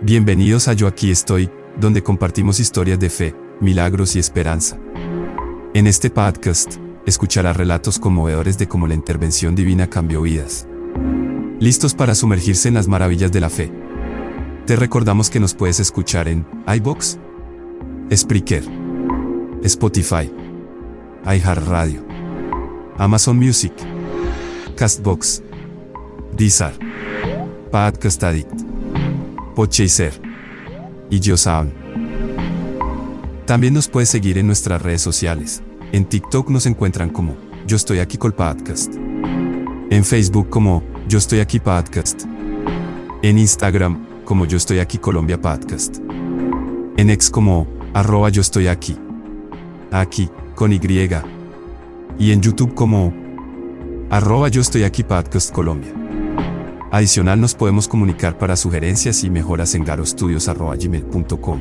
Bienvenidos a Yo Aquí Estoy, donde compartimos historias de fe, milagros y esperanza. En este podcast, escucharás relatos conmovedores de cómo la intervención divina cambió vidas. ¿Listos para sumergirse en las maravillas de la fe? Te recordamos que nos puedes escuchar en iVoox, Spreaker, Spotify, iHeartRadio, Amazon Music, Castbox, Deezer, Podcast Addict, Podchaser y YoSound. También nos puedes seguir en nuestras redes sociales. En TikTok nos encuentran como Yo Estoy Aquí Col Podcast. En Facebook como Yo Estoy Aquí Podcast. En Instagram como Yo Estoy Aquí Colombia Podcast. En X como @Yo Estoy Aquí. Aquí con Y. Y en YouTube como @Yo Estoy Aquí Podcast Colombia. Adicional, nos podemos comunicar para sugerencias y mejoras en garostudios@gmail.com.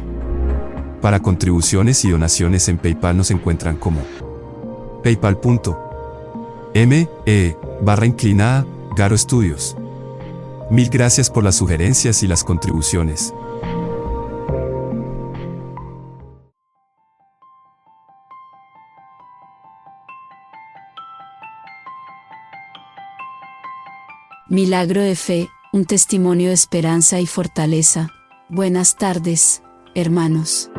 Para contribuciones y donaciones en PayPal nos encuentran como paypal.me/Garo Studios. Mil gracias por las sugerencias y las contribuciones. Milagro de fe, un testimonio de esperanza y fortaleza. Buenas tardes, hermanos.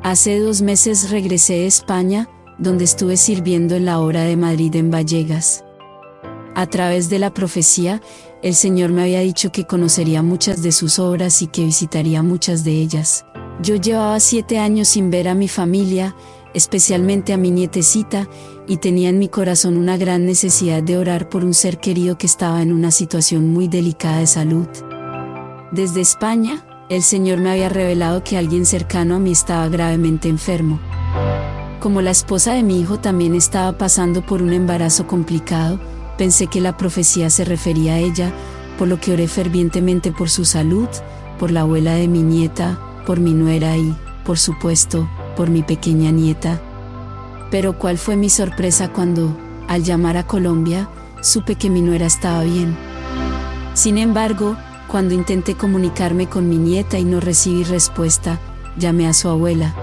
Hace 2 meses regresé de España, donde estuve sirviendo en la obra de Madrid en Vallecas. A través de la profecía, el Señor me había dicho que conocería muchas de sus obras y que visitaría muchas de ellas. Yo llevaba 7 años sin ver a mi familia, especialmente a mi nietecita, y tenía en mi corazón una gran necesidad de orar por un ser querido que estaba en una situación muy delicada de salud. Desde España, el Señor me había revelado que alguien cercano a mí estaba gravemente enfermo. Como la esposa de mi hijo también estaba pasando por un embarazo complicado, pensé que la profecía se refería a ella, por lo que oré fervientemente por su salud, por la abuela de mi nieta, por mi nuera y, por supuesto, por mi pequeña nieta. Pero ¿cuál fue mi sorpresa cuando, al llamar a Colombia, supe que mi nuera estaba bien? Sin embargo, cuando intenté comunicarme con mi nieta y no recibí respuesta, llamé a su abuela.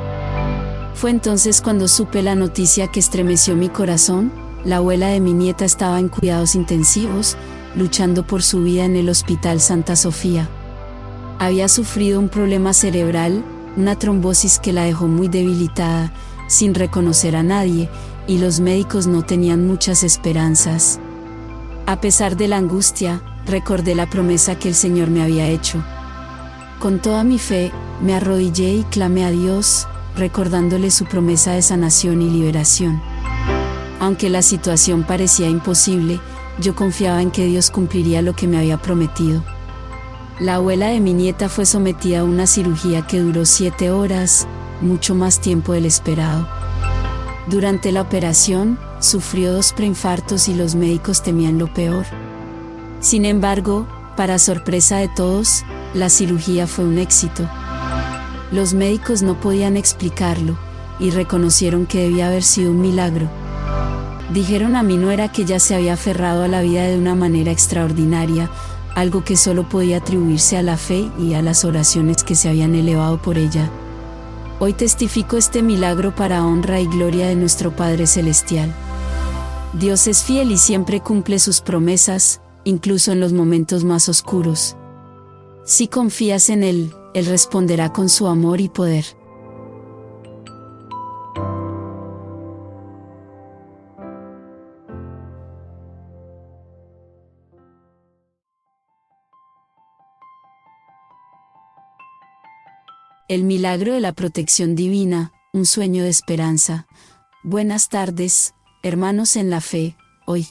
Fue entonces cuando supe la noticia que estremeció mi corazón. La abuela de mi nieta estaba en cuidados intensivos, luchando por su vida en el Hospital Santa Sofía. Había sufrido un problema cerebral, una trombosis que la dejó muy debilitada, sin reconocer a nadie, y los médicos no tenían muchas esperanzas. A pesar de la angustia, recordé la promesa que el Señor me había hecho. Con toda mi fe, me arrodillé y clamé a Dios, recordándole su promesa de sanación y liberación. Aunque la situación parecía imposible, yo confiaba en que Dios cumpliría lo que me había prometido. La abuela de mi nieta fue sometida a una cirugía que duró 7 horas, mucho más tiempo del esperado. Durante la operación, sufrió 2 preinfartos y los médicos temían lo peor. Sin embargo, para sorpresa de todos, la cirugía fue un éxito. Los médicos no podían explicarlo, y reconocieron que debía haber sido un milagro. Dijeron a mi nuera que ella se había aferrado a la vida de una manera extraordinaria, algo que solo podía atribuirse a la fe y a las oraciones que se habían elevado por ella. Hoy testifico este milagro para honra y gloria de nuestro Padre Celestial. Dios es fiel y siempre cumple sus promesas, incluso en los momentos más oscuros. Si confías en Él, Él responderá con su amor y poder. El milagro de la protección divina, un sueño de esperanza. Buenas tardes, hermanos en la fe. Hoy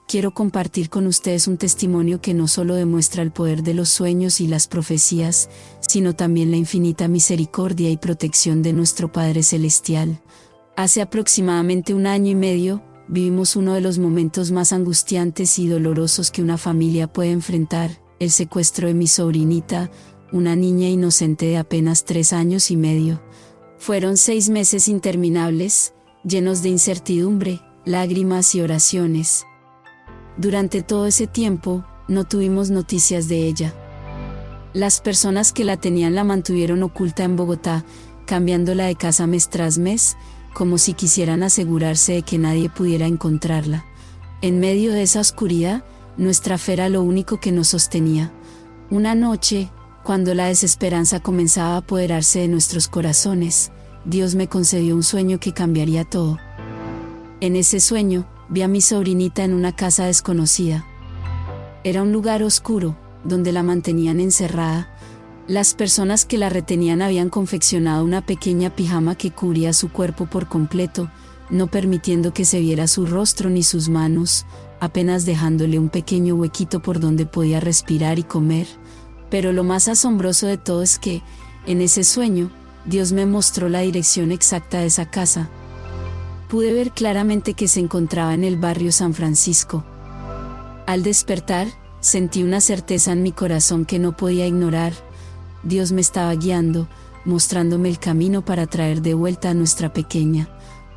quiero compartir con ustedes un testimonio que no solo demuestra el poder de los sueños y las profecías, sino también la infinita misericordia y protección de nuestro Padre Celestial. Hace aproximadamente 1 año y medio, vivimos uno de los momentos más angustiantes y dolorosos que una familia puede enfrentar, el secuestro de mi sobrinita, una niña inocente de apenas 3 años y medio. Fueron 6 meses interminables, llenos de incertidumbre, lágrimas y oraciones. Durante todo ese tiempo, no tuvimos noticias de ella. Las personas que la tenían la mantuvieron oculta en Bogotá, cambiándola de casa mes tras mes, como si quisieran asegurarse de que nadie pudiera encontrarla. En medio de esa oscuridad, nuestra fe era lo único que nos sostenía. Una noche, cuando la desesperanza comenzaba a apoderarse de nuestros corazones, Dios me concedió un sueño que cambiaría todo. En ese sueño, vi a mi sobrinita en una casa desconocida. Era un lugar oscuro, donde la mantenían encerrada. Las personas que la retenían habían confeccionado una pequeña pijama que cubría su cuerpo por completo, no permitiendo que se viera su rostro ni sus manos, apenas dejándole un pequeño huequito por donde podía respirar y comer. Pero lo más asombroso de todo es que, en ese sueño, Dios me mostró la dirección exacta de esa casa. Pude ver claramente que se encontraba en el barrio San Francisco. Al despertar, sentí una certeza en mi corazón que no podía ignorar. Dios me estaba guiando, mostrándome el camino para traer de vuelta a nuestra pequeña.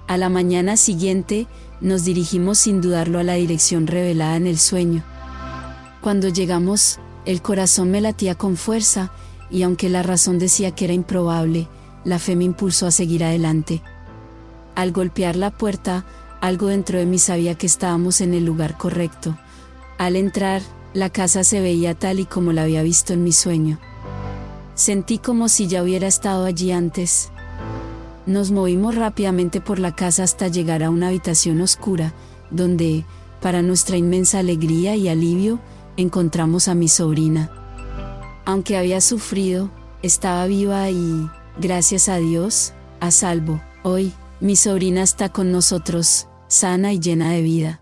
A la mañana siguiente, nos dirigimos sin dudarlo a la dirección revelada en el sueño. Cuando llegamos, el corazón me latía con fuerza, y aunque la razón decía que era improbable, la fe me impulsó a seguir adelante. Al golpear la puerta, algo dentro de mí sabía que estábamos en el lugar correcto. Al entrar, la casa se veía tal y como la había visto en mi sueño. Sentí como si ya hubiera estado allí antes. Nos movimos rápidamente por la casa hasta llegar a una habitación oscura, donde, para nuestra inmensa alegría y alivio, encontramos a mi sobrina. Aunque había sufrido, estaba viva y, gracias a Dios, a salvo. Hoy, mi sobrina está con nosotros, sana y llena de vida.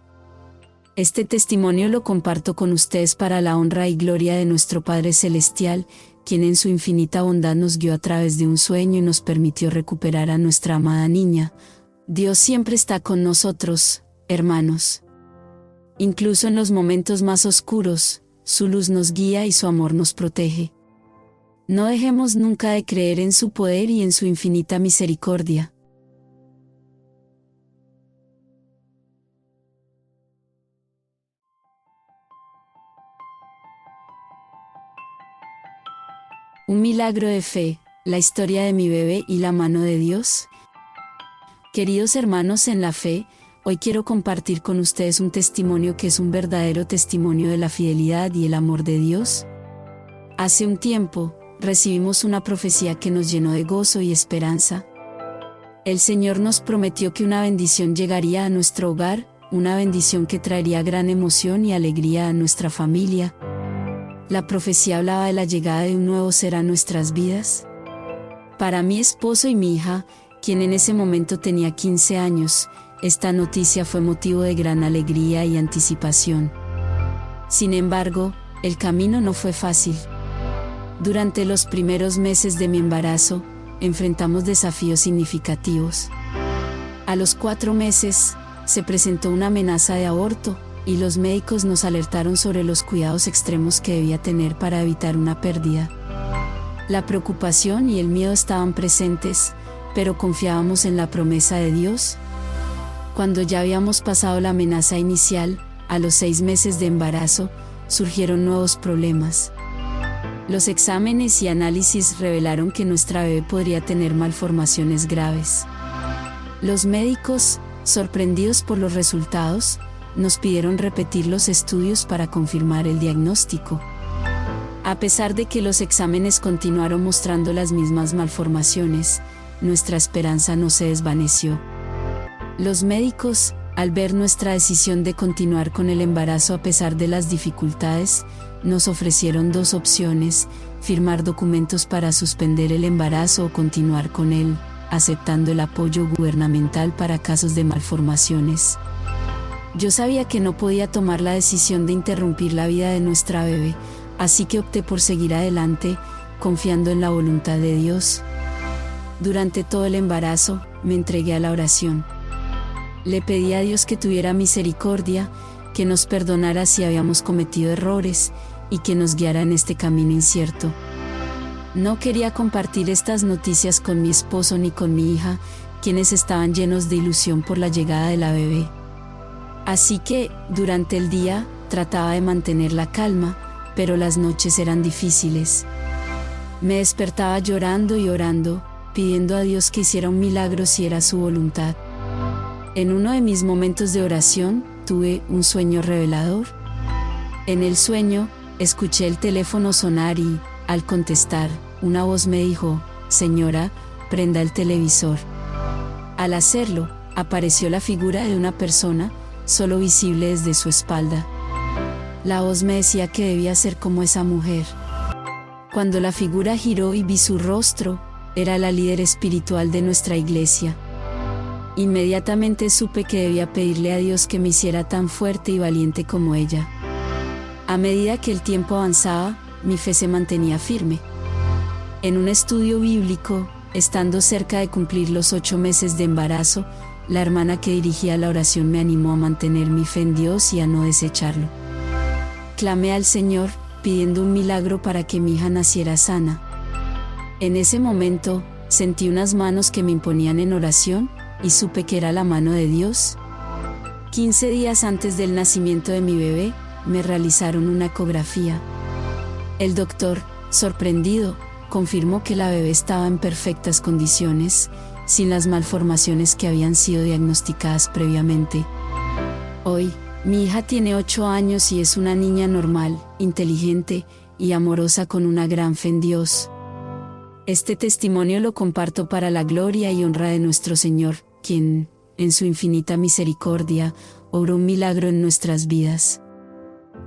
Este testimonio lo comparto con ustedes para la honra y gloria de nuestro Padre Celestial, quien en su infinita bondad nos guió a través de un sueño y nos permitió recuperar a nuestra amada niña. Dios siempre está con nosotros, hermanos. Incluso en los momentos más oscuros, su luz nos guía y su amor nos protege. No dejemos nunca de creer en su poder y en su infinita misericordia. Un milagro de fe, la historia de mi bebé y la mano de Dios. Queridos hermanos en la fe, hoy quiero compartir con ustedes un testimonio que es un verdadero testimonio de la fidelidad y el amor de Dios. Hace un tiempo, recibimos una profecía que nos llenó de gozo y esperanza. El Señor nos prometió que una bendición llegaría a nuestro hogar, una bendición que traería gran emoción y alegría a nuestra familia. La profecía hablaba de la llegada de un nuevo ser a nuestras vidas. Para mi esposo y mi hija, quien en ese momento tenía 15 años, esta noticia fue motivo de gran alegría y anticipación. Sin embargo, el camino no fue fácil. Durante los primeros meses de mi embarazo, enfrentamos desafíos significativos. A los 4 meses, se presentó una amenaza de aborto, y los médicos nos alertaron sobre los cuidados extremos que debía tener para evitar una pérdida. La preocupación y el miedo estaban presentes, pero confiábamos en la promesa de Dios. Cuando ya habíamos pasado la amenaza inicial, a los 6 meses de embarazo, surgieron nuevos problemas. Los exámenes y análisis revelaron que nuestra bebé podría tener malformaciones graves. Los médicos, sorprendidos por los resultados, nos pidieron repetir los estudios para confirmar el diagnóstico. A pesar de que los exámenes continuaron mostrando las mismas malformaciones, nuestra esperanza no se desvaneció. Los médicos, al ver nuestra decisión de continuar con el embarazo a pesar de las dificultades, nos ofrecieron 2 opciones: firmar documentos para suspender el embarazo o continuar con él, aceptando el apoyo gubernamental para casos de malformaciones. Yo sabía que no podía tomar la decisión de interrumpir la vida de nuestra bebé, así que opté por seguir adelante, confiando en la voluntad de Dios. Durante todo el embarazo, me entregué a la oración. Le pedí a Dios que tuviera misericordia, que nos perdonara si habíamos cometido errores, y que nos guiara en este camino incierto. No quería compartir estas noticias con mi esposo ni con mi hija, quienes estaban llenos de ilusión por la llegada de la bebé. Así que, durante el día, trataba de mantener la calma, pero las noches eran difíciles. Me despertaba llorando y orando, pidiendo a Dios que hiciera un milagro si era su voluntad. En uno de mis momentos de oración, tuve un sueño revelador. En el sueño, escuché el teléfono sonar y, al contestar, una voz me dijo: «Señora, prenda el televisor». Al hacerlo, apareció la figura de una persona, solo visible desde su espalda. La voz me decía que debía ser como esa mujer. Cuando la figura giró y vi su rostro, era la líder espiritual de nuestra iglesia. Inmediatamente supe que debía pedirle a Dios que me hiciera tan fuerte y valiente como ella. A medida que el tiempo avanzaba, mi fe se mantenía firme. En un estudio bíblico, estando cerca de cumplir los 8 meses de embarazo, la hermana que dirigía la oración me animó a mantener mi fe en Dios y a no desecharlo. Clamé al Señor, pidiendo un milagro para que mi hija naciera sana. En ese momento, sentí unas manos que me imponían en oración, y supe que era la mano de Dios. 15 días antes del nacimiento de mi bebé, me realizaron una ecografía. El doctor, sorprendido, confirmó que la bebé estaba en perfectas condiciones, sin las malformaciones que habían sido diagnosticadas previamente. Hoy, mi hija tiene 8 años y es una niña normal, inteligente y amorosa con una gran fe en Dios. Este testimonio lo comparto para la gloria y honra de nuestro Señor, quien, en su infinita misericordia, obró un milagro en nuestras vidas.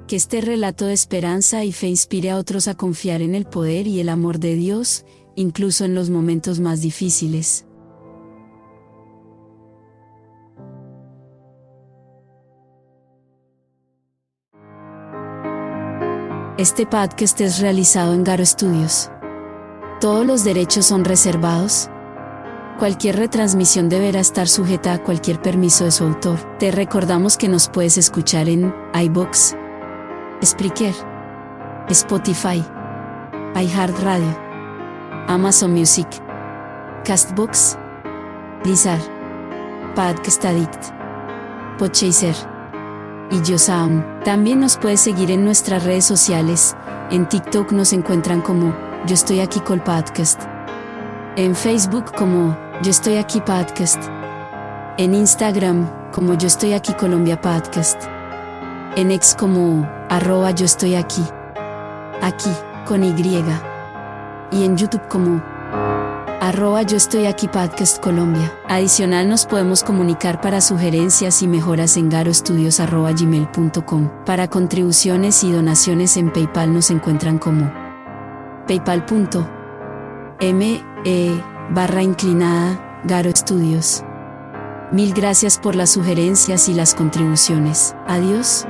Que este relato de esperanza y fe inspire a otros a confiar en el poder y el amor de Dios, incluso en los momentos más difíciles. Este podcast es realizado en Garo Studios. Todos los derechos son reservados. Cualquier retransmisión deberá estar sujeta a cualquier permiso de su autor. Te recordamos que nos puedes escuchar en iVoox, Spreaker, Spotify, iHeartRadio, Amazon Music, Castbox, Deezer, Podcast Addict, Podchaser y YoSound. También nos puedes seguir en nuestras redes sociales. En TikTok nos encuentran como Yo Estoy Aquí Col Podcast. En Facebook como Yo Estoy Aquí Podcast. En Instagram como Yo Estoy Aquí Colombia Podcast. En X como @Yo Estoy Aquí. Aquí con Y. Y en YouTube como @Yo Estoy Aquí Podcast Colombia. Adicional, nos podemos comunicar para sugerencias y mejoras en garostudios@gmail.com. Para contribuciones y donaciones en PayPal nos encuentran como paypal.me/Garo Studios. Mil gracias por las sugerencias y las contribuciones. Adiós.